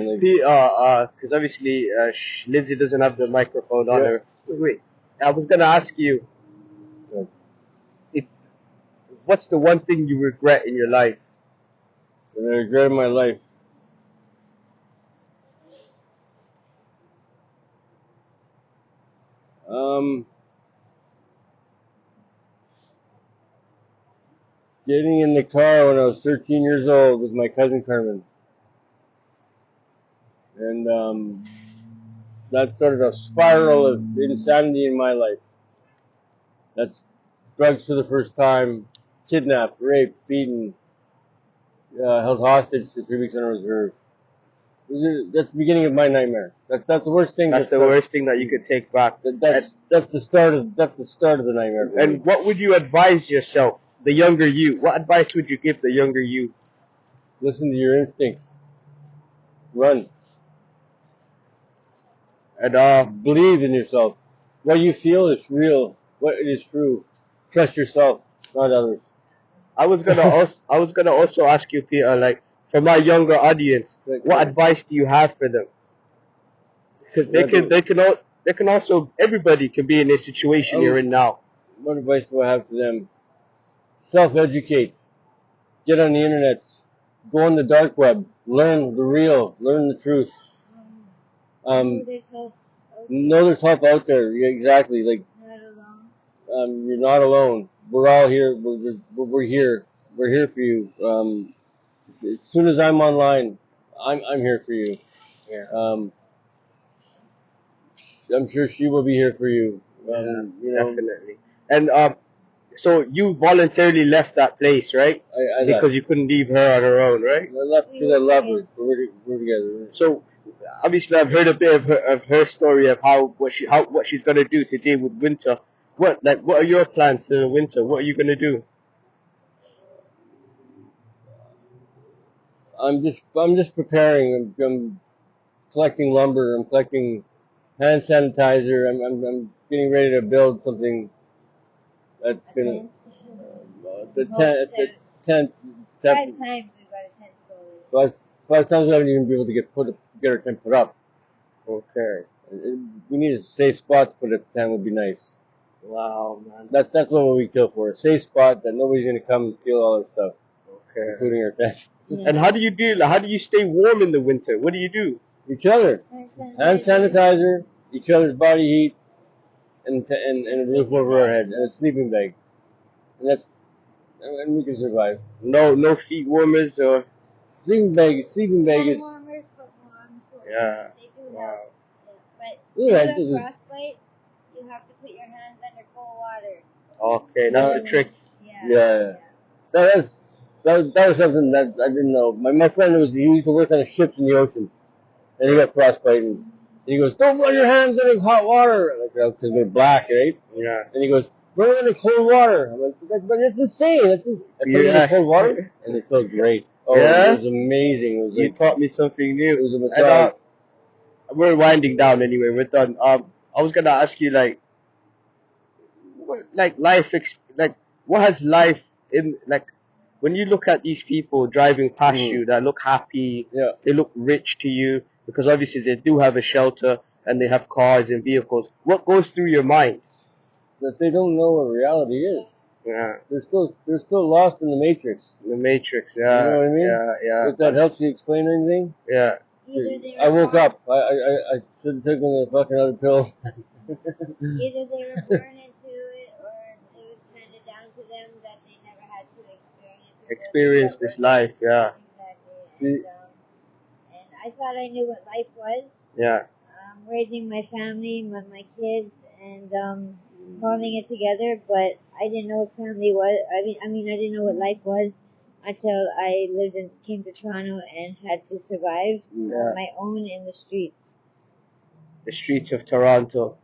Because obviously Lindsay doesn't have the microphone on her. Wait, I was gonna ask you, if, what's the one thing you regret in your life? And I regret in my life. Getting in the car when I was 13 years old with my cousin Carmen. And that started a spiral of insanity in my life. That's drugs for the first time, kidnapped, raped, beaten, held hostage for 3 weeks on reserve. That's the beginning of my nightmare. That's the worst thing. That's the worst thing that you could take back. That's the start of the nightmare. And what would you advise yourself, the younger you? What advice would you give the younger you? Listen to your instincts. Run. And believe in yourself. What you feel is real. What is true. Trust yourself, not others. I was gonna also ask you, Peter, like, for my younger audience, what advice do you have for them? Because they can also, everybody can be in a situation you're in now. What advice do I have to them? Self-educate. Get on the internet. Go on the dark web. Learn the real. Learn the truth. There's hope. No, there's help out there. Yeah, exactly. Like, not alone. You're not alone. We're all here. We're here. We're here for you. As soon as I'm online, I'm here for you. Yeah. I'm sure she will be here for you. You know, definitely. And so you voluntarily left that place, right? I because you couldn't leave her on her own, right? I left because I love her. We're together. So obviously, I've heard a bit of her story of what she's gonna do to deal with winter. What are your plans for the winter? What are you gonna do? I'm just preparing. I'm collecting lumber. I'm collecting hand sanitizer. I'm getting ready to build something that's gonna the tent. 5 times we got a tent story. Five times we haven't even been able to get our tent put up. Okay. We need a safe spot to put up the tent. Would be nice. Wow, man. That's what we kill for. A safe spot that nobody's gonna come and steal all our stuff. Okay. Including our tent. Yeah. And how do you stay warm in the winter? What do you do? Each other. Hand sanitizer, each other's body heat, and a roof over our head, and a sleeping bag. And we can survive. No feet warmers or sleeping bag is. Warmers, foot warm. Yeah. Wow. But if you have frostbite, you have to put your hands under cold water. Okay, that's the trick. Yeah. That was something that I didn't know. My friend he used to work on ships in the ocean, and he got frostbite, and he goes, "Don't run your hands under hot water," because they're black, right? Yeah. And he goes, "Run under cold water." I'm like, "But that's insane." I put it in cold water, and it felt great. Oh, yeah? It was amazing. You taught me something new. It was a massage. We're winding down anyway. We're done. I was gonna ask you what has life in when you look at these people driving past you that look happy, they look rich to you because obviously they do have a shelter and they have cars and vehicles. What goes through your mind? That they don't know what reality is. Yeah. They're still lost in the matrix. The matrix, yeah. You know what I mean? Yeah. If that helps you explain anything? Yeah. I woke up. I should have taken the fucking other pill. Either they were born into it or it was handed down to them that they never had to experience this life, yeah. Exactly. And I thought I knew what life was. Yeah. Raising my family, my kids, and holding it together, but I didn't know what family was. I mean, I didn't know what life was until I came to Toronto and had to survive on my own in the streets. The streets of Toronto.